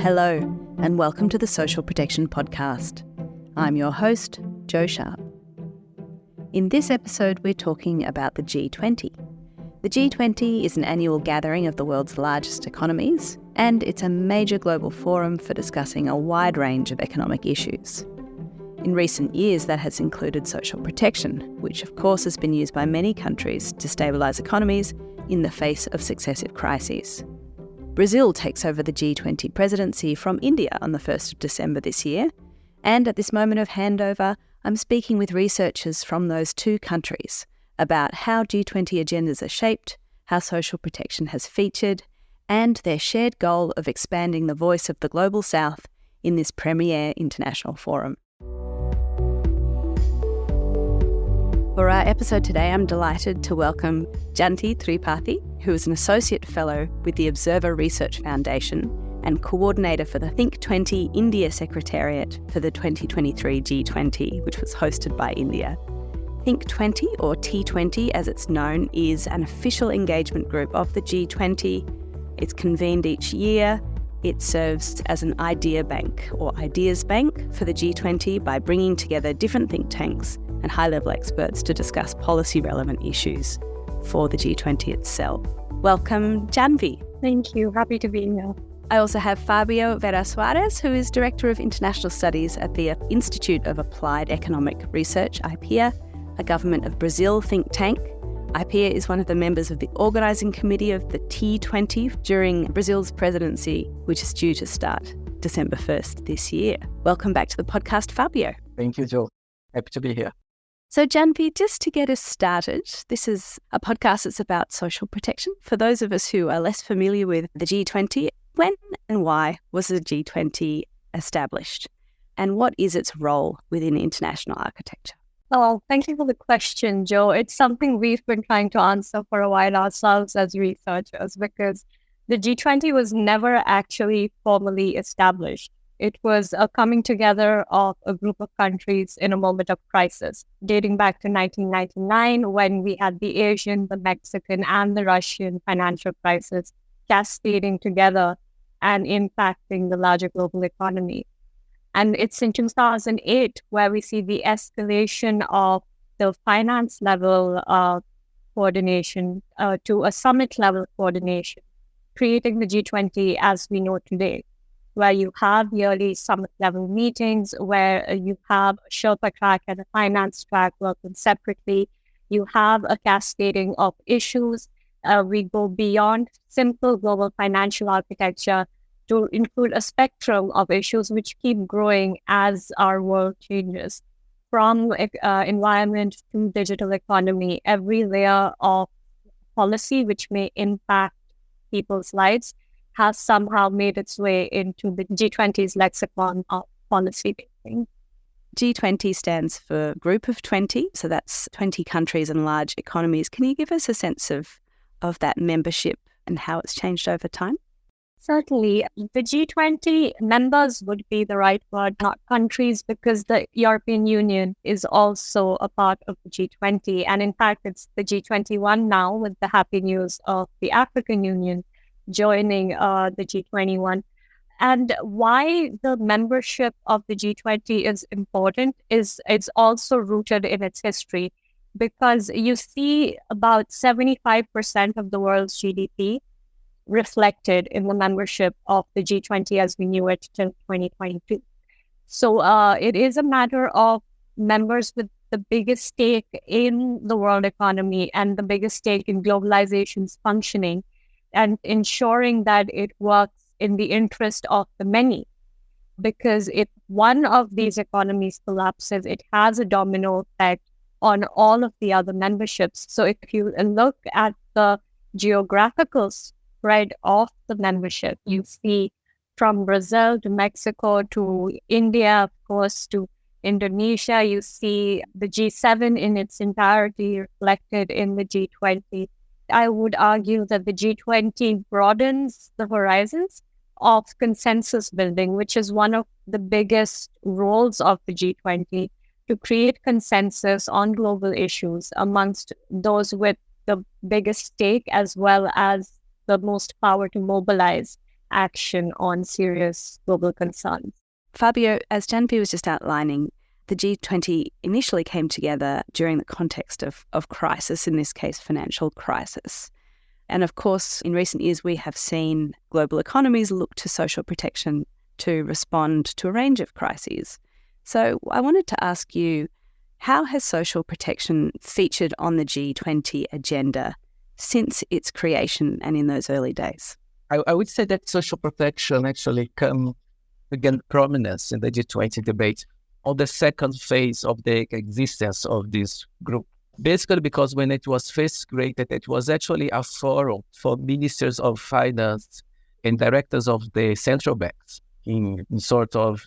Hello, and welcome to the Social Protection Podcast. I'm your host, Jo Sharp. In this episode, we're talking about the G20. The G20 is an annual gathering of the world's largest economies, and it's a major global forum for discussing a wide range of economic issues. In recent years, that has included social protection, which of course has been used by many countries to stabilise economies in the face of successive crises. Brazil takes over the G20 presidency from India on the 1st of December this year, and at this moment of handover, I'm speaking with researchers from those two countries about how G20 agendas are shaped, how social protection has featured, and their shared goal of expanding the voice of the Global South in this premier international forum. For our episode today, I'm delighted to welcome Jhanvi Tripathi, who is an Associate Fellow with the Observer Research Foundation and Coordinator for the Think 20 India Secretariat for the 2023 G20, which was hosted by India. Think 20, or T20 as it's known, is an official engagement group of the G20. It's convened each year. It serves as an idea bank or ideas bank for the G20 by bringing together different think tanks and high-level experts to discuss policy-relevant issues for the G20 itself. Welcome, Jhanvi. Thank you. Happy to be here. I also have Fábio Veras Soares, who is Director of International Studies at the Institute of Applied Economic Research, Ipea, a Government of Brazil think tank. Ipea is one of the members of the organising committee of the T20 during Brazil's presidency, which is due to start December 1st this year. Welcome back to the podcast, Fábio. Thank you, Jo. Happy to be here. So, Jhanvi, just to get us started, this is a podcast that's about social protection. For those of us who are less familiar with the G20, when and why was the G20 established? And what is its role within international architecture? Oh, thank you for the question, Jo. It's something we've been trying to answer for a while ourselves as researchers, because the G20 was never actually formally established. It was a coming together of a group of countries in a moment of crisis, dating back to 1999, when we had the Asian, the Mexican, and the Russian financial crisis cascading together and impacting the larger global economy. And it's in 2008 where we see the escalation of the finance level coordination to a summit level coordination, creating the G20 as we know today, where you have yearly summit level meetings, where you have a Sherpa track and a finance track working separately. You have a cascading of issues. We go beyond simple global financial architecture to include a spectrum of issues which keep growing as our world changes. From environment to digital economy, every layer of policy which may impact people's lives has somehow made its way into the G20's lexicon of policy making. G20 stands for Group of 20, so that's 20 countries and large economies. Can you give us a sense of that membership and how it's changed over time? Certainly. The G20 members would be the right word, not countries, because the European Union is also a part of the G20. And in fact, it's the G21 now, with the happy news of the African Union joining the G21. And why the membership of the G20 is important is it's also rooted in its history, because you see about 75% of the world's GDP reflected in the membership of the G20 as we knew it till 2022. So it is a matter of members with the biggest stake in the world economy and the biggest stake in globalization's functioning, and ensuring that it works in the interest of the many. Because if one of these economies collapses, it has a domino effect on all of the other memberships. So if you look at the geographical spread of the membership, you see from Brazil to Mexico to India, of course, to Indonesia, you see the G7 in its entirety reflected in the G20. I would argue that the G20 broadens the horizons of consensus building, which is one of the biggest roles of the G20, to create consensus on global issues amongst those with the biggest stake as well as the most power to mobilize action on serious global concerns. Fábio, as Jhanvi was just outlining, the G20 initially came together during the context of crisis, in this case, financial crisis. And of course, in recent years, we have seen global economies look to social protection to respond to a range of crises. So I wanted to ask you, how has social protection featured on the G20 agenda since its creation and in those early days? I would say that social protection actually began prominence in the G20 debate on the second phase of the existence of this group. Basically, because when it was first created, it was actually a forum for ministers of finance and directors of the central banks in sort of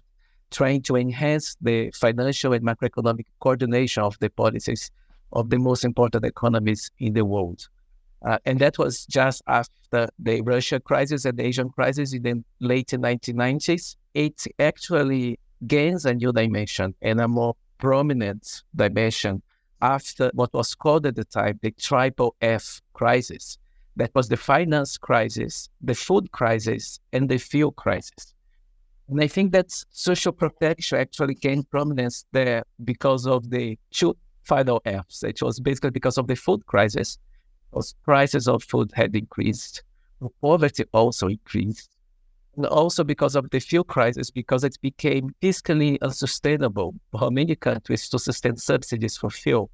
trying to enhance the financial and macroeconomic coordination of the policies of the most important economies in the world. And that was just after the Russia crisis and the Asian crisis in the late 1990s. It actually gains a new dimension and a more prominent dimension after what was called at the time the triple F crisis. That was the finance crisis, the food crisis, and the fuel crisis. And I think that social protection actually gained prominence there because of the two final Fs. It was basically because of the food crisis. Those prices of food had increased. Poverty also increased. And also because of the fuel crisis, because it became fiscally unsustainable for many countries to sustain subsidies for fuel.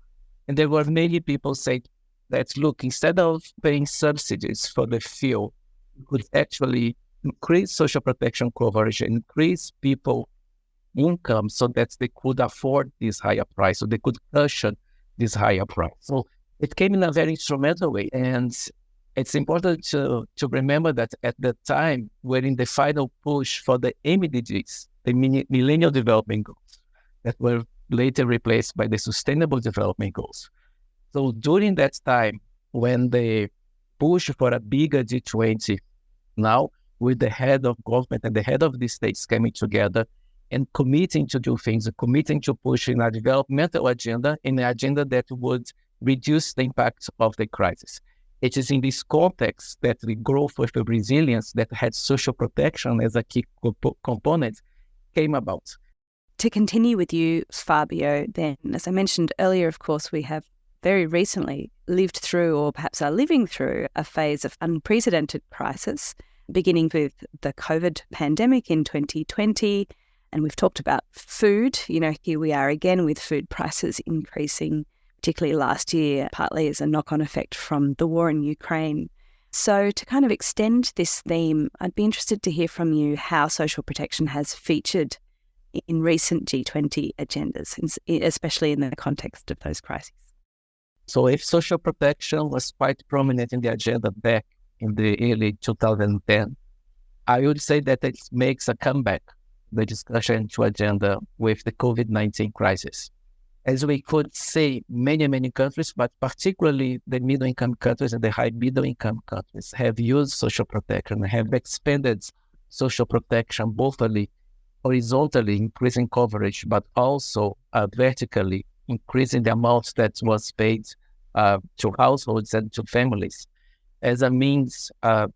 And there were many people saying that, look, instead of paying subsidies for the fuel, we could actually increase social protection coverage, increase people income so that they could afford this higher price, so they could cushion this higher price. So it came in a very instrumental way. And it's important to remember that at the time, we're in the final push for the MDGs, the Millennial Development Goals, that were later replaced by the Sustainable Development Goals. So during that time, when the push for a bigger G20 now, with the head of government and the head of the states coming together and committing to do things, committing to pushing a developmental agenda, in an agenda that would reduce the impact of the crisis. It is in this context that the growth of the resilience that had social protection as a key component came about. To continue with you, Fábio, then, as I mentioned earlier, of course, we have very recently lived through, or perhaps are living through, a phase of unprecedented crisis, beginning with the COVID pandemic in 2020. And we've talked about food. Here we are again with food prices increasing, particularly last year, partly as a knock-on effect from the war in Ukraine. So to kind of extend this theme, I'd be interested to hear from you how social protection has featured in recent G20 agendas, especially in the context of those crises. So if social protection was quite prominent in the agenda back in the early 2010, I would say that it makes a comeback, the discussion to agenda with the COVID-19 crisis. As we could see, many countries, but particularly the middle-income countries and the high middle-income countries have used social protection, have expanded social protection both horizontally, increasing coverage, but also vertically, increasing the amount that was paid to households and to families as a means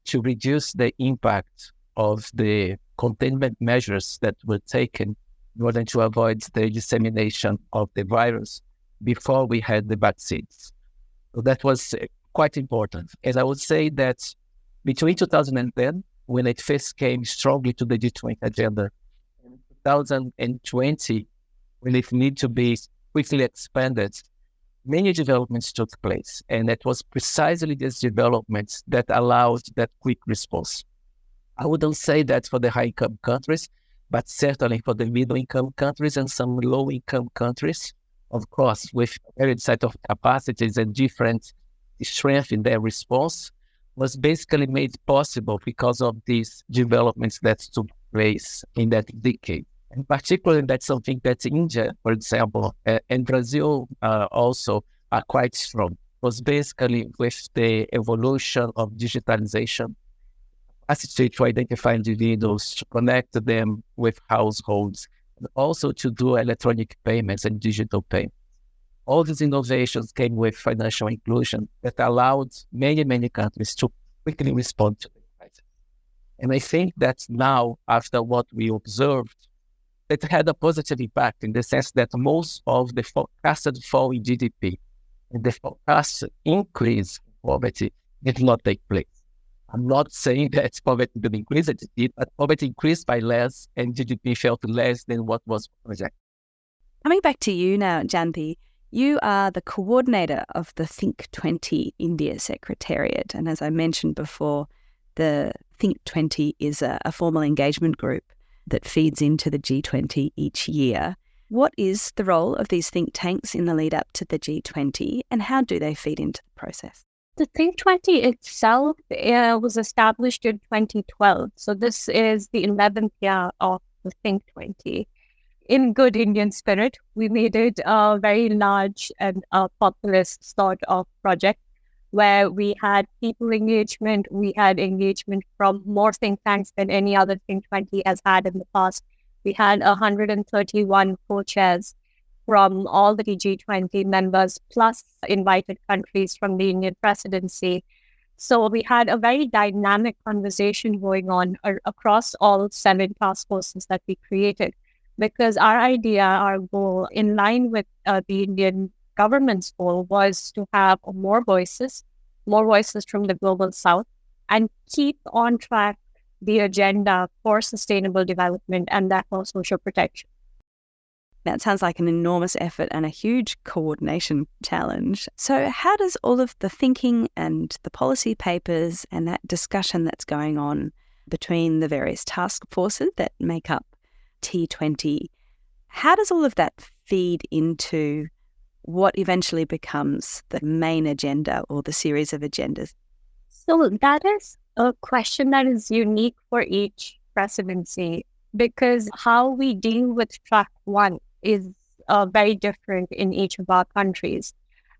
to reduce the impact of the containment measures that were taken in order to avoid the dissemination of the virus before we had the vaccines. So that was quite important. And I would say that between 2010, when it first came strongly to the G20 agenda, and 2020, when it needed to be quickly expanded, many developments took place. And it was precisely these developments that allowed that quick response. I wouldn't say that for the high-income countries, but certainly for the middle-income countries and some low-income countries, of course, with varied set of capacities and different strength in their response, was basically made possible because of these developments that took place in that decade. And particularly, that's something that India, for example, and Brazil also are quite strong. It was basically with the evolution of digitalization, capacity to identify individuals, to connect them with households, and also to do electronic payments and digital payments. All these innovations came with financial inclusion that allowed many countries to quickly respond to the crisis. And I think that now, after what we observed, it had a positive impact in the sense that most of the forecasted fall in GDP and the forecasted increase in poverty did not take place. I'm not saying that poverty did increase, it did, but poverty increased by less and GDP fell to less than what was projected. Coming back to you now, Jhanvi, you are the coordinator of the Think 20 India Secretariat. And as I mentioned before, the Think 20 is a formal engagement group that feeds into the G20 each year. What is the role of these think tanks in the lead up to the G20 and how do they feed into the process? The Think 20 itself was established in 2012. So this is the 11th year of the Think 20. In good Indian spirit, we made it a very large and populist sort of project where we had people engagement. We had engagement from more think tanks than any other Think 20 has had in the past. We had 131 co-chairs from all the G20 members, plus invited countries from the Indian presidency. So we had a very dynamic conversation going on across all 7 task forces that we created, because our idea, our goal, in line with the Indian government's goal, was to have more voices from the global south, and keep on track the agenda for sustainable development and that for social protection. That sounds like an enormous effort and a huge coordination challenge. So how does all of the thinking and the policy papers and that discussion that's going on between the various task forces that make up T20, how does all of that feed into what eventually becomes the main agenda or the series of agendas? So that is a question that is unique for each presidency, because how we deal with track 1 is very different in each of our countries.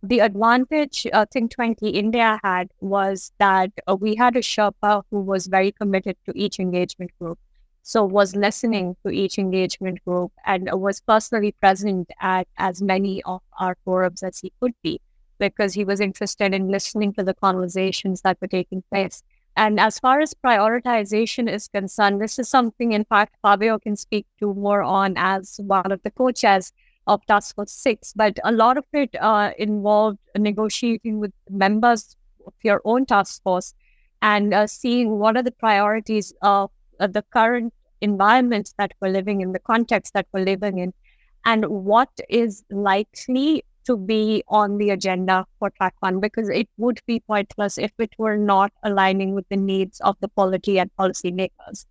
The advantage Think 20 India had was that we had a Sherpa who was very committed to each engagement group. So was listening to each engagement group and was personally present at as many of our forums as he could be, because he was interested in listening to the conversations that were taking place. And as far as prioritization is concerned, this is something, in fact, Fábio can speak to more on as one of the co-chairs of Task Force 6. But a lot of it involved negotiating with members of your own task force and seeing what are the priorities of the current environment that we're living in, the context that we're living in, and what is likely to be on the agenda for track 1, because it would be pointless if it were not aligning with the needs of the polity and policy makers.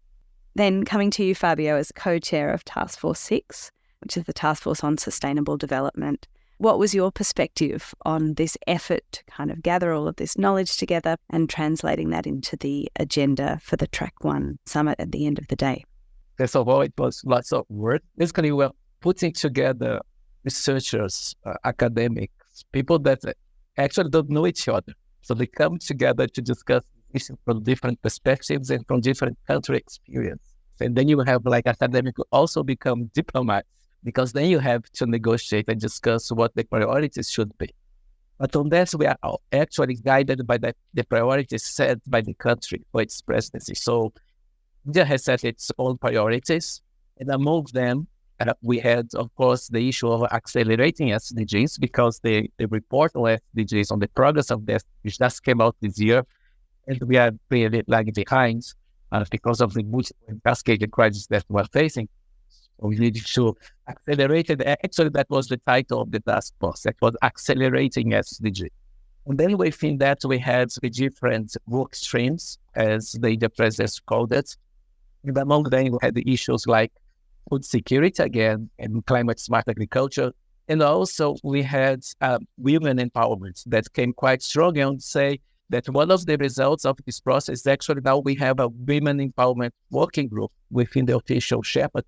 Then coming to you, Fábio, as co-chair of Task Force 6, which is the Task Force on Sustainable Development, what was your perspective on this effort to kind of gather all of this knowledge together and translating that into the agenda for the Track 1 summit at the end of the day? First of all, it was lots of work. Basically, we're putting together researchers, academics, people that actually don't know each other. So they come together to discuss issues from different perspectives and from different country experience. And then you have like academics who also become diplomats, because then you have to negotiate and discuss what the priorities should be. But on that, we are actually guided by the priorities set by the country for its presidency. So India has set its own priorities, and among them, we had, of course, the issue of accelerating SDGs, because the report on SDGs, on the progress of this, which just came out this year, and we are really lagging behind because of the multiple and cascaded crises that we're facing. So we needed to accelerate it. Actually, that was the title of the task force. That was accelerating SDG. And then within that, we had the different work streams, as the president called it. And among them, we had the issues like food security again and climate smart agriculture. And also we had women empowerment that came quite strong, and say that one of the results of this process is actually now we have a women empowerment working group within the official Sherpa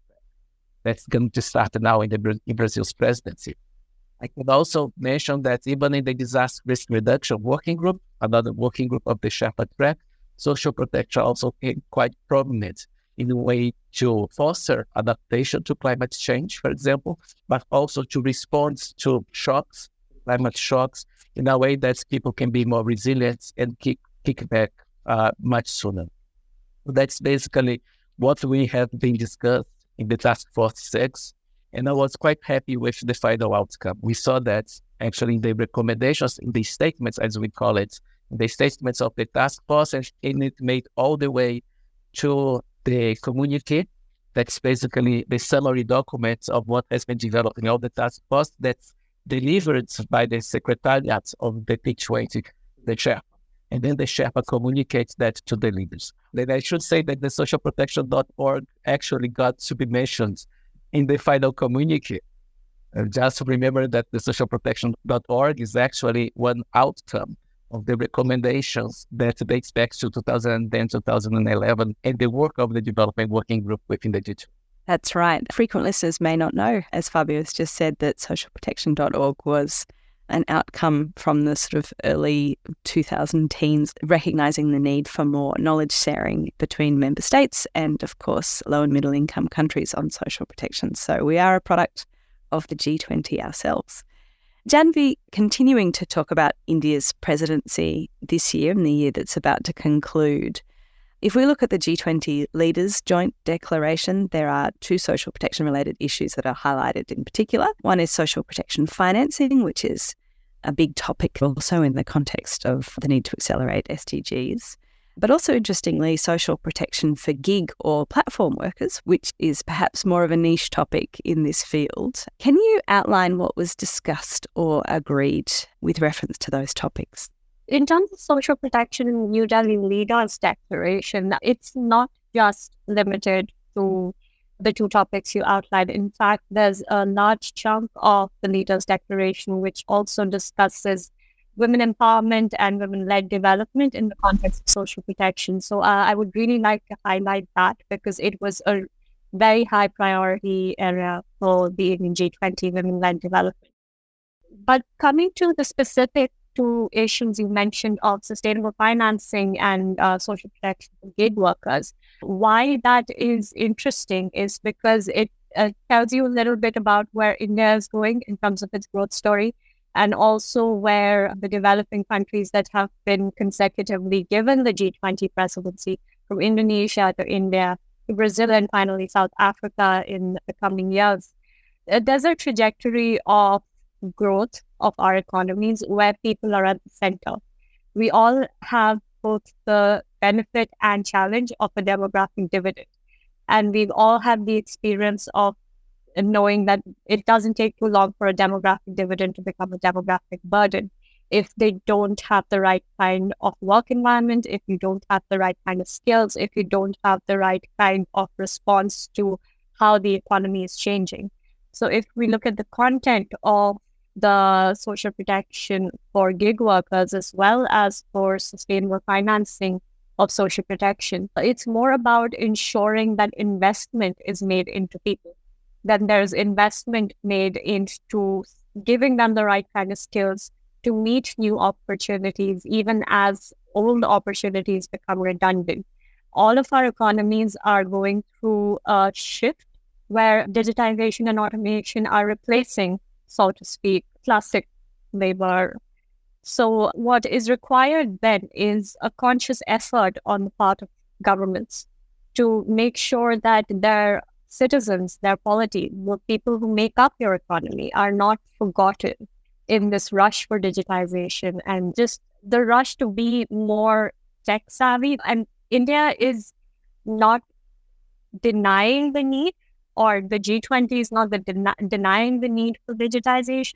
that's going to start now in Brazil's presidency. I can also mention that even in the disaster risk reduction working group, another working group of the Sherpa track, social protection also came quite prominent in a way to foster adaptation to climate change, for example, but also to respond to shocks, climate shocks, in a way that people can be more resilient and kick back much sooner. That's basically what we have been discussed in the Task Force 6. And I was quite happy with the final outcome. We saw that actually in the recommendations, in the statements, as we call it, the statements of the task force, and it made all the way to the communique. That's basically the summary documents of what has been developed in all the task force that's delivered by the Secretariat of the G20, the Sherpa. And then the Sherpa communicates that to the leaders. Then I should say that the socialprotection.org actually got to be mentioned in the final communique. Just remember that the socialprotection.org is actually one outcome of the recommendations that dates back to 2010, 2011, and the work of the development working group within the G20. That's right. Frequent listeners may not know, as Fábio has just said, that socialprotection.org was an outcome from the sort of early 2010s, recognising the need for more knowledge sharing between member states and, of course, low and middle income countries on social protection. So we are a product of the G20 ourselves. Jhanvi, continuing to talk about India's presidency this year and the year that's about to conclude, if we look at the G20 leaders' joint declaration, there are two social protection related issues that are highlighted in particular. One is social protection financing, which is a big topic also in the context of the need to accelerate SDGs. But also, interestingly, social protection for gig or platform workers, which is perhaps more of a niche topic in this field. Can you outline what was discussed or agreed with reference to those topics? In terms of social protection in New Delhi Leaders Declaration, it's not just limited to the two topics you outlined. In fact, there's a large chunk of the Leaders Declaration which also discusses women empowerment and women-led development in the context of social protection. So I would really like to highlight that because it was a very high priority area for the Indian G20 women-led development. But coming to the specific two issues you mentioned of sustainable financing and social protection for gig workers, why that is interesting is because it tells you a little bit about where India is going in terms of its growth story, and also where the developing countries that have been consecutively given the G20 presidency, from Indonesia to India to Brazil and finally South Africa in the coming years. There's a trajectory of growth of our economies where people are at the center. We all have both the benefit and challenge of a demographic dividend. And we've all had the experience of knowing that it doesn't take too long for a demographic dividend to become a demographic burden. If they don't have the right kind of work environment, if you don't have the right kind of skills, if you don't have the right kind of response to how the economy is changing. So if we look at the content of the social protection for gig workers as well as for sustainable financing of social protection, it's more about ensuring that investment is made into people, that there's investment made into giving them the right kind of skills to meet new opportunities, even as old opportunities become redundant. All of our economies are going through a shift where digitization and automation are replacing, so to speak, classic labor. So what is required then is a conscious effort on the part of governments to make sure that their citizens, their polity, the people who make up your economy are not forgotten in this rush for digitization and just the rush to be more tech savvy. And India is not denying the need, or the G20 is not denying the need for digitization,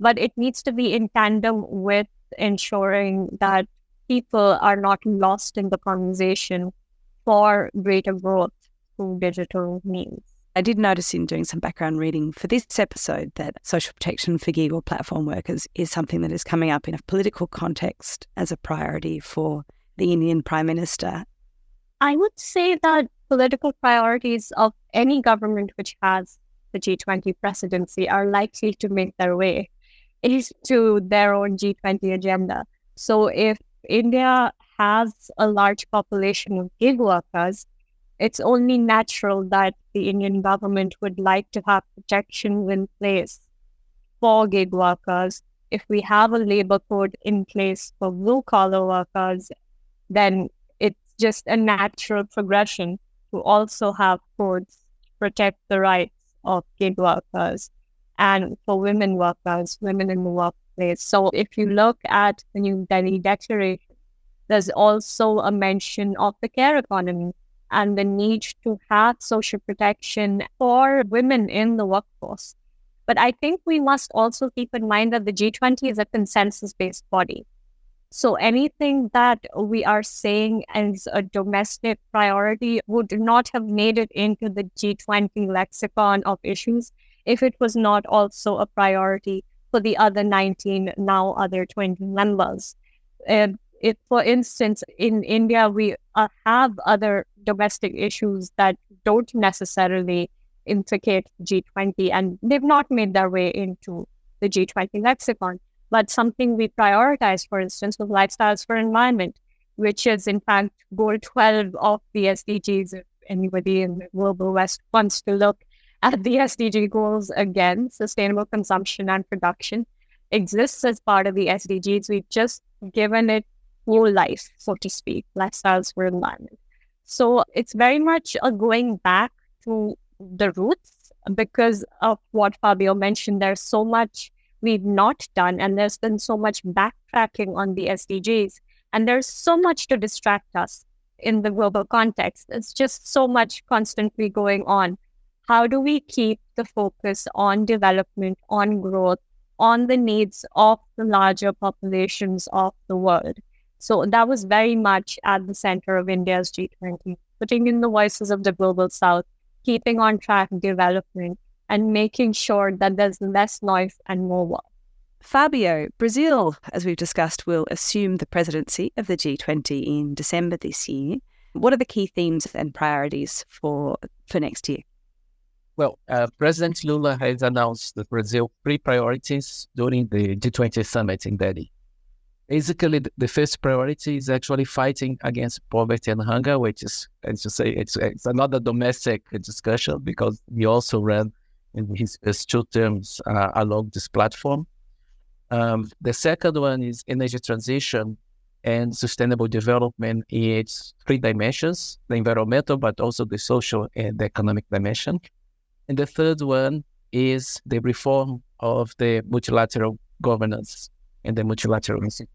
but it needs to be in tandem with ensuring that people are not lost in the conversation for greater growth through digital means. I did notice in doing some background reading for this episode that social protection for gig or platform workers is something that is coming up in a political context as a priority for the Indian Prime Minister. I would say that political priorities of any government which has the G20 presidency are likely to make their way into their own G20 agenda. So if India has a large population of gig workers, it's only natural that the Indian government would like to have protections in place for gig workers. If we have a labor code in place for blue-collar workers, then it's just a natural progression to also have courts protect the rights of gig workers and for women workers, women in the workplace. So if you look at the New Delhi Declaration, there's also a mention of the care economy and the need to have social protection for women in the workforce. But I think we must also keep in mind that the G20 is a consensus-based body. So anything that we are saying as a domestic priority would not have made it into the G20 lexicon of issues if it was not also a priority for the other 19, now other 20 members. If, for instance, in India, we have other domestic issues that don't necessarily implicate G20, and they've not made their way into the G20 lexicon. But something we prioritize, for instance, with lifestyles for environment, which is in fact goal 12 of the SDGs. If anybody in the global West wants to look at the SDG goals again, sustainable consumption and production exists as part of the SDGs. We've just given it new life, so to speak, lifestyles for environment. So it's very much a going back to the roots because of what Fábio mentioned. There's so much we've not done, and there's been so much backtracking on the SDGs, and there's so much to distract us in the global context. It's just so much constantly going on. How do we keep the focus on development, on growth, on the needs of the larger populations of the world? So that was very much at the center of India's G20, putting in the voices of the global south, keeping on track development, and making sure that there's less noise and more work. Fábio, Brazil, as we've discussed, will assume the presidency of the G20 in December this year. What are the key themes and priorities for next year? Well, President Lula has announced the Brazil three priorities during the G20 summit in Delhi. Basically, the first priority is actually fighting against poverty and hunger, which is, as you say, it's another domestic discussion because he also ran in his first two terms along this platform. The second one is energy transition and sustainable development in its three dimensions, the environmental, but also the social and the economic dimension. And the third one is the reform of the multilateral governance and the multilateral institutions.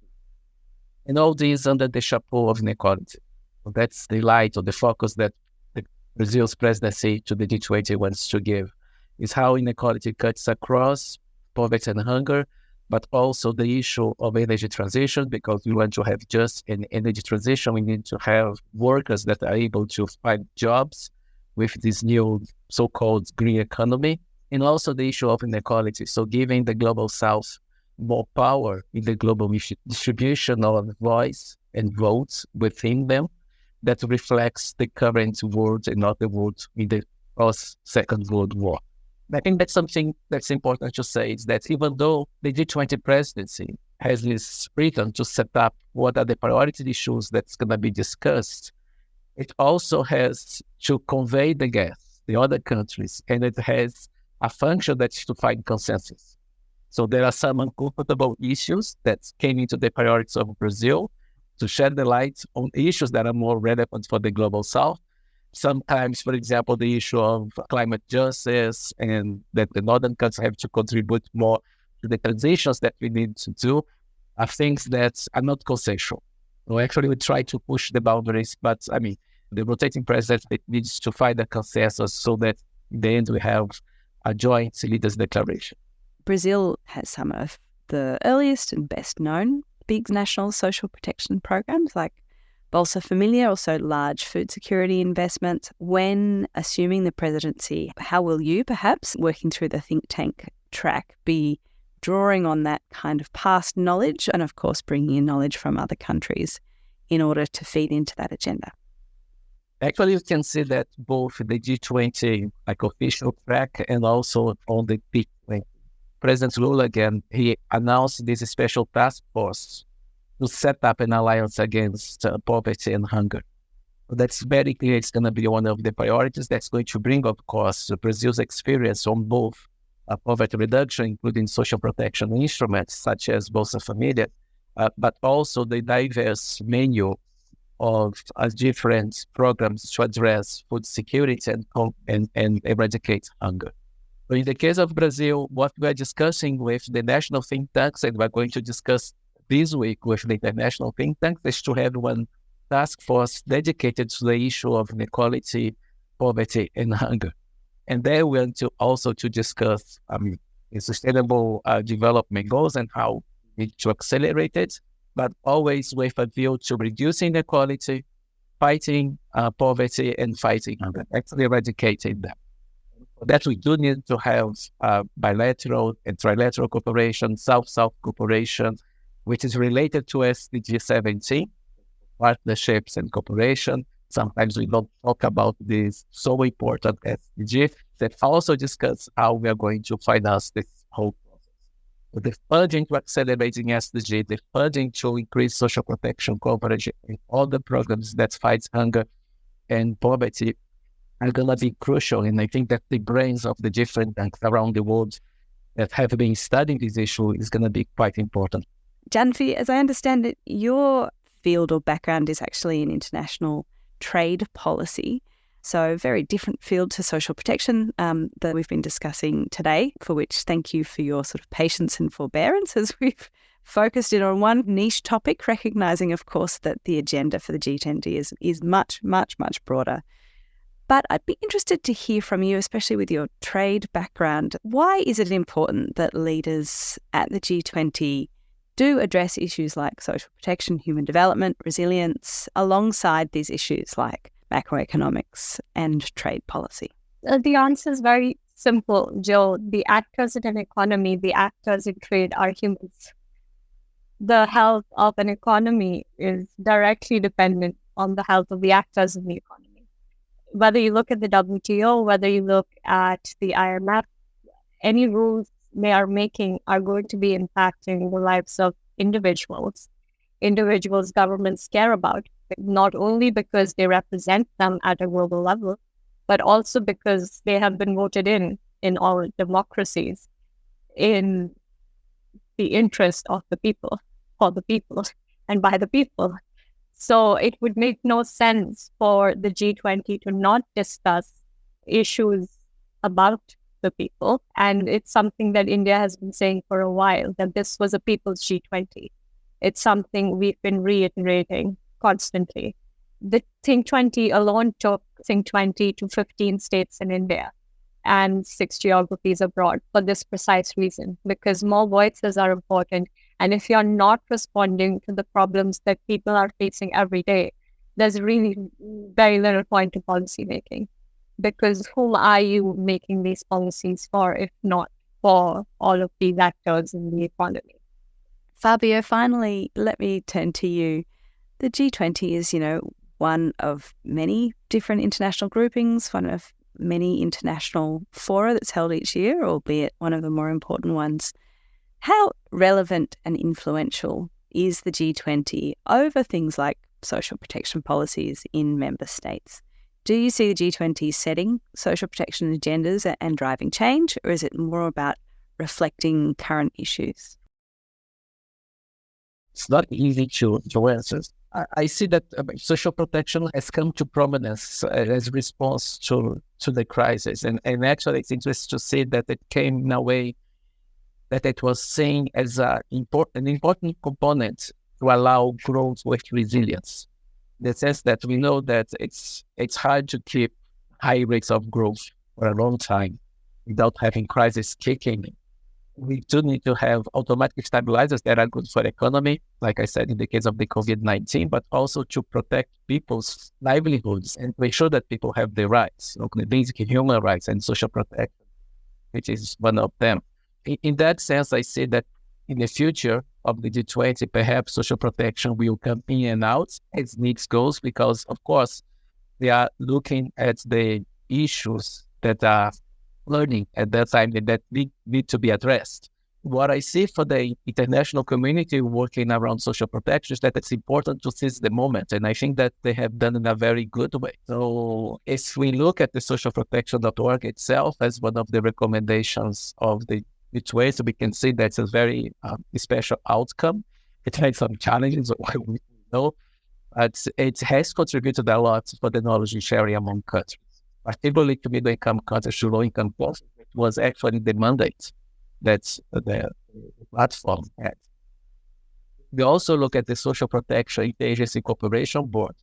And all these under the chapeau of inequality. So that's the light or the focus that Brazil's presidency to the G20 wants to give, is how inequality cuts across poverty and hunger, but also the issue of energy transition, because we want to have just an energy transition. We need to have workers that are able to find jobs with this new so-called green economy, and also the issue of inequality. So giving the global south more power in the global distribution of voice and votes within them that reflects the current world and not the world in the post-Second World War. I think that's something that's important to say, is that even though the G20 presidency has this freedom to set up what are the priority issues that's going to be discussed, it also has to convey the guests, the other countries, and it has a function that's to find consensus. So there are some uncomfortable issues that came into the priorities of Brazil to shed the light on issues that are more relevant for the global south. Sometimes, for example, the issue of climate justice and that the northern countries have to contribute more to the transitions that we need to do are things that are not consensual. So actually, we try to push the boundaries, but I mean, the rotating president needs to find a consensus so that in the end we have a joint leaders' declaration. Brazil has some of the earliest and best known big national social protection programs like Bolsa Familia, also large food security investments. When assuming the presidency, how will you, perhaps, working through the think tank track, be drawing on that kind of past knowledge and, of course, bringing in knowledge from other countries in order to feed into that agenda? Actually, you can see that both the G20 like official track and also on the G20. President Lula, again, he announced this special task force to set up an alliance against poverty and hunger. That's very clear. It's going to be one of the priorities that's going to bring, of course, Brazil's experience on both poverty reduction, including social protection instruments such as Bolsa Familia, but also the diverse menu of different programs to address food security and eradicate hunger. So in the case of Brazil, what we're discussing with the national think tanks, and we're going to discuss this week with the international think tanks, is to have one task force dedicated to the issue of inequality, poverty, and hunger. And there we want to also to discuss the sustainable development goals and how we need to accelerate it, but always with a view to reducing inequality, fighting poverty, and fighting hunger, actually eradicating them. For that, we do need to have bilateral and trilateral cooperation, South-South cooperation, which is related to SDG 17, partnerships and cooperation. Sometimes we don't talk about this so important SDG that also discuss how we are going to finance this whole process. With the funding to accelerating SDG, the funding to increase social protection coverage in all the programs that fight hunger and poverty are going to be crucial. And I think that the brains of the different banks around the world that have been studying this issue is going to be quite important. Jhanvi, as I understand it, your field or background is actually in international trade policy. So very different field to social protection that we've been discussing today, for which thank you for your sort of patience and forbearance as we've focused in on one niche topic, recognising, of course, that the agenda for the G20 is much, much, much broader. But I'd be interested to hear from you, especially with your trade background. Why is it important that leaders at the G20 do address issues like social protection, human development, resilience, alongside these issues like macroeconomics and trade policy? The answer is very simple, Joe. The actors in an economy, the actors in trade are humans. The health of an economy is directly dependent on the health of the actors in the economy. Whether you look at the WTO, whether you look at the IMF, any rules they are making are going to be impacting the lives of individuals governments care about, not only because they represent them at a global level, but also because they have been voted in all democracies in the interest of the people, for the people, and by the people. So it would make no sense for the G20 to not discuss issues about the people. And it's something that India has been saying for a while, that this was a people's G20. It's something we've been reiterating constantly. The Think 20 alone took Think 20 to 15 states in India and 6 geographies abroad for this precise reason, because more voices are important. And if you're not responding to the problems that people are facing every day, there's really very little point to policy making. Because whom are you making these policies for, if not for all of these actors in the economy? Fábio, finally, let me turn to you. The G20 is, one of many different international groupings, one of many international fora that's held each year, albeit one of the more important ones. How relevant and influential is the G20 over things like social protection policies in member states? Do you see the G20 setting social protection agendas and driving change, or is it more about reflecting current issues? It's not easy to answer. I see that social protection has come to prominence as a response to the crisis. And actually, it's interesting to see that it came in a way that it was seen as an important component to allow growth with resilience. In the sense that we know that it's hard to keep high rates of growth for a long time without having crisis kicking in. We do need to have automatic stabilizers that are good for the economy, like I said, in the case of the COVID-19, but also to protect people's livelihoods and to ensure that people have their rights, the basic human rights and social protection, which is one of them. In that sense, I see that in the future of the G20, perhaps social protection will come in and out as needs goes, because, of course, they are looking at the issues that are learning at that time that need to be addressed. What I see for the international community working around social protection is that it's important to seize the moment, and I think that they have done in a very good way. So if we look at the socialprotection.org itself as one of the recommendations of the G20, we can see that's a very special outcome. It had some challenges, we know, but it has contributed a lot for the knowledge sharing among countries, particularly to middle-income countries to low-income countries. It was actually the mandate that the platform had. We also look at the Social Protection Agency Cooperation Board.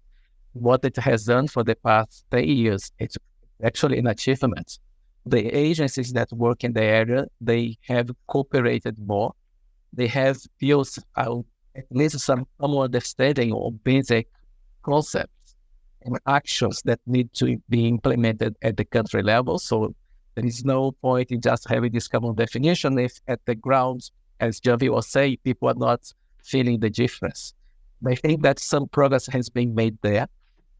What it has done for the past 10 years, it's actually an achievement. The agencies that work in the area, they have cooperated more. They have built out at least some understanding of basic concepts and actions that need to be implemented at the country level. So there is no point in just having this common definition if at the ground, as Jhanvi was saying, people are not feeling the difference. I think that some progress has been made there,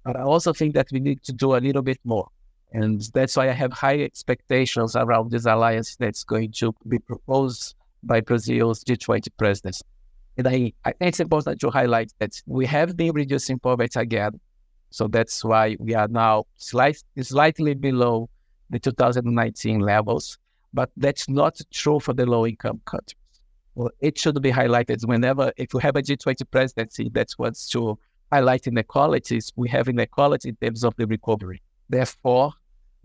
but I also think that we need to do a little bit more. And that's why I have high expectations around this alliance that's going to be proposed by Brazil's G20 presidency. And I think it's important to highlight that we have been reducing poverty again. So that's why we are now slightly below the 2019 levels, but that's not true for the low-income countries. Well, it should be highlighted whenever, if we have a G20 presidency that wants to highlight inequalities, we have inequality in terms of the recovery. Therefore,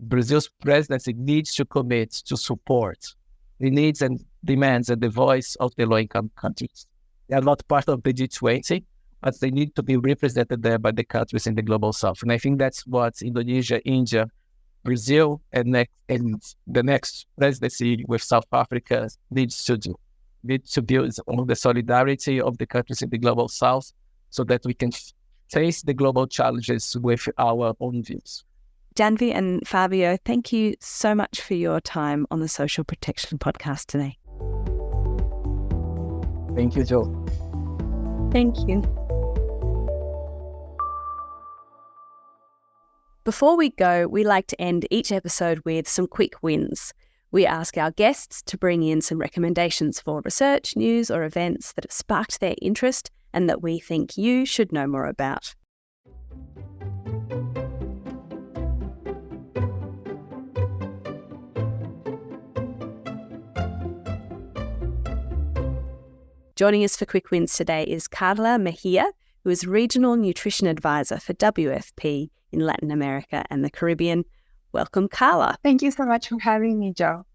Brazil's presidency needs to commit to support the needs and demands and the voice of the low-income countries. They are not part of the G20, but they need to be represented there by the countries in the global south. And I think that's what Indonesia, India, Brazil, and the next presidency with South Africa needs to do. Need to build on the solidarity of the countries in the global south so that we can face the global challenges with our own views. Jhanvi and Fábio, thank you so much for your time on the Social Protection Podcast today. Thank you, Joe. Thank you. Before we go, we like to end each episode with some quick wins. We ask our guests to bring in some recommendations for research, news, or events that have sparked their interest and that we think you should know more about. Joining us for Quick Wins today is Carla Mejia, who is Regional Nutrition Advisor for WFP in Latin America and the Caribbean. Welcome, Carla. Thank you so much for having me, Joe.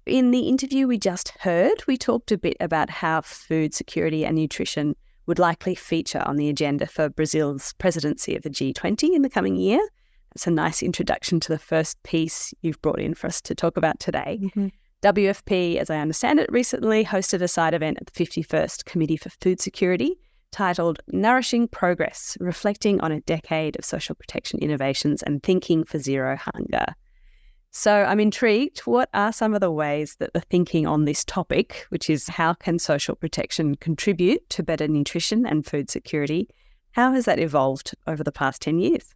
In the interview we just heard, we talked a bit about how food security and nutrition would likely feature on the agenda for Brazil's presidency of the G20 in the coming year. That's a nice introduction to the first piece you've brought in for us to talk about today. Mm-hmm. WFP, as I understand it, recently hosted a side event at the 51st Committee for Food Security titled Nourishing Progress, reflecting on a decade of social protection innovations and thinking for zero hunger. So I'm intrigued, what are some of the ways that the thinking on this topic, which is how can social protection contribute to better nutrition and food security, how has that evolved over the past 10 years?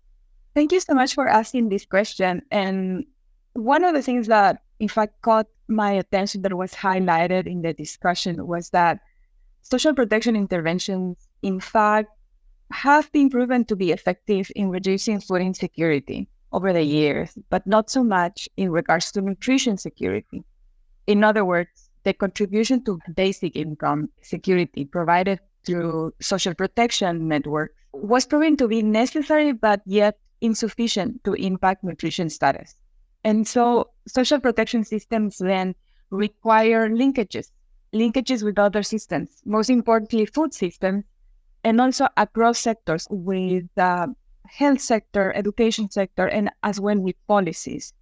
Thank you so much for asking this question. And one of the things that, in fact, caught my attention that was highlighted in the discussion was that social protection interventions, in fact, have been proven to be effective in reducing food insecurity over the years, but not so much in regards to nutrition security. In other words, the contribution to basic income security provided through social protection networks was proven to be necessary, but yet insufficient to impact nutrition status. And so social protection systems then require linkages with other systems, most importantly food systems, and also across sectors with the health sector, education sector, and as well with policies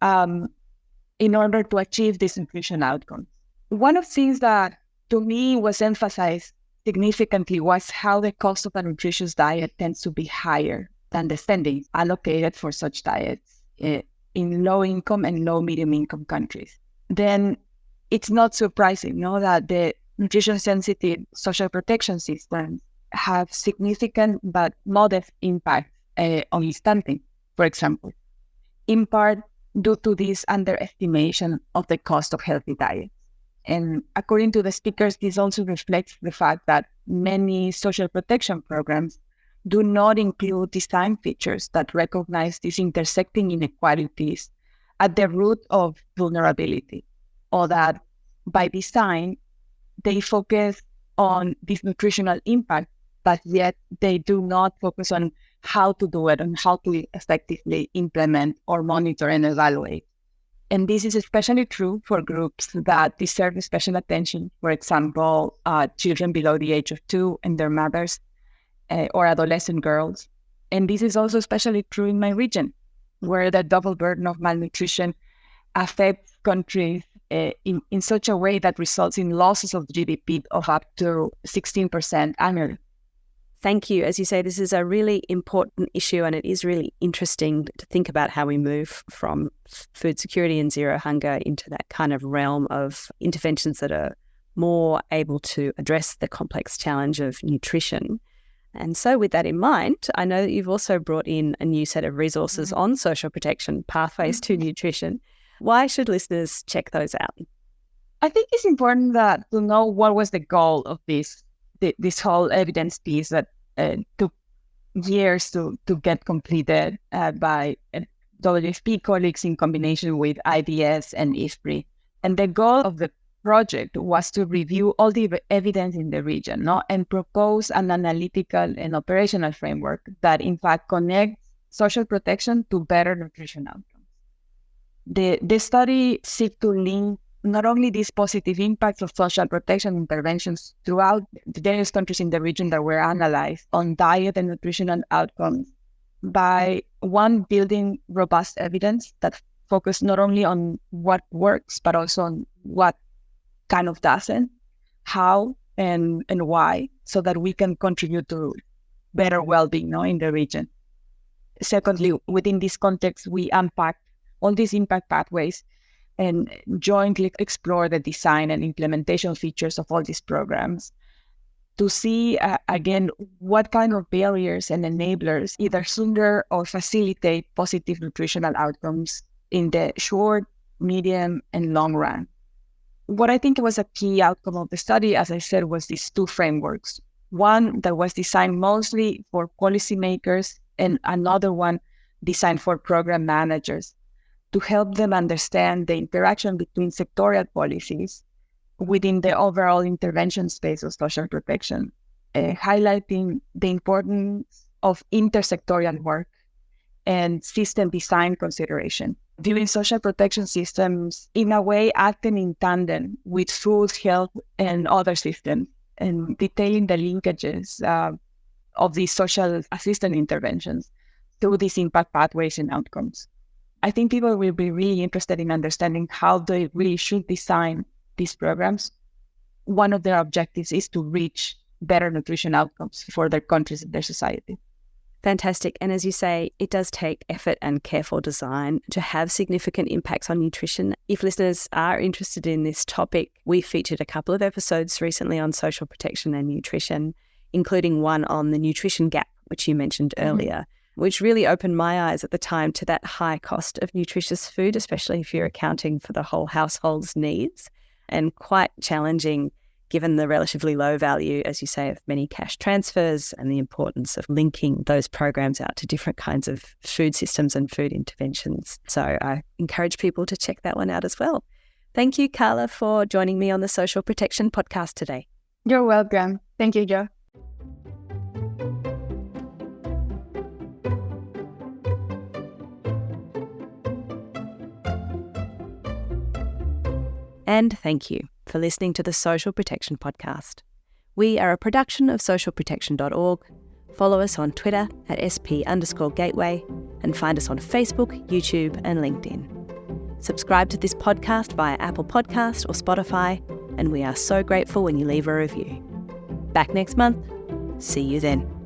in order to achieve these nutrition outcomes. One of the things that to me was emphasized significantly was how the cost of a nutritious diet tends to be higher than the spending allocated for such diets in low-income and low-medium-income countries. Then it's not surprising, that the nutrition-sensitive social protection systems have significant but modest impact on stunting, for example, in part due to this underestimation of the cost of healthy diets. And according to the speakers, this also reflects the fact that many social protection programs do not include design features that recognize these intersecting inequalities at the root of vulnerability, or that by design, they focus on this nutritional impact but yet they do not focus on how to do it and how to effectively implement or monitor and evaluate. And this is especially true for groups that deserve special attention. For example, children below the age of 2 and their mothers, or adolescent girls. And this is also especially true in my region, where the double burden of malnutrition affects countries in such a way that results in losses of GDP of up to 16% annually. Thank you. As you say, this is a really important issue, and it is really interesting to think about how we move from food security and zero hunger into that kind of realm of interventions that are more able to address the complex challenge of nutrition. And so with that in mind, I know that you've also brought in a new set of resources on social protection, Pathways to Nutrition. Why should listeners check those out? I think it's important to know what was the goal of this whole evidence piece that took years to get completed by WFP colleagues in combination with IDS and IFPRI. And the goal of the project was to review all the evidence in the region, and propose an analytical and operational framework that in fact connects social protection to better nutrition outcomes. The study seeks to link not only these positive impacts of social protection interventions throughout the various countries in the region that were analyzed on diet and nutritional outcomes by building robust evidence that focus not only on what works, but also on what kind of doesn't, how and why, so that we can contribute to better well-being in the region. Secondly, within this context, we unpack all these impact pathways and jointly explore the design and implementation features of all these programs to see, again, what kind of barriers and enablers either hinder or facilitate positive nutritional outcomes in the short, medium, and long run. What I think was a key outcome of the study, as I said, was these two frameworks. One that was designed mostly for policymakers and another one designed for program managers to help them understand the interaction between sectorial policies within the overall intervention space of social protection, highlighting the importance of intersectorial work and system design consideration. Viewing social protection systems in a way acting in tandem with food, health, and other systems, and detailing the linkages of these social assistance interventions through these impact pathways and outcomes. I think people will be really interested in understanding how they really should design these programs. One of their objectives is to reach better nutrition outcomes for their countries and their society. Fantastic. And as you say, it does take effort and careful design to have significant impacts on nutrition. If listeners are interested in this topic, we featured a couple of episodes recently on social protection and nutrition, including one on the nutrition gap, which you mentioned earlier, which really opened my eyes at the time to that high cost of nutritious food, especially if you're accounting for the whole household's needs, and quite challenging given the relatively low value, as you say, of many cash transfers and the importance of linking those programs out to different kinds of food systems and food interventions. So I encourage people to check that one out as well. Thank you, Carla, for joining me on the Social Protection Podcast today. You're welcome. Thank you, Jo. And thank you for listening to the Social Protection Podcast. We are a production of socialprotection.org. Follow us on Twitter at @SP_gateway and find us on Facebook, YouTube and LinkedIn. Subscribe to this podcast via Apple Podcast or Spotify, and we are so grateful when you leave a review. Back next month. See you then.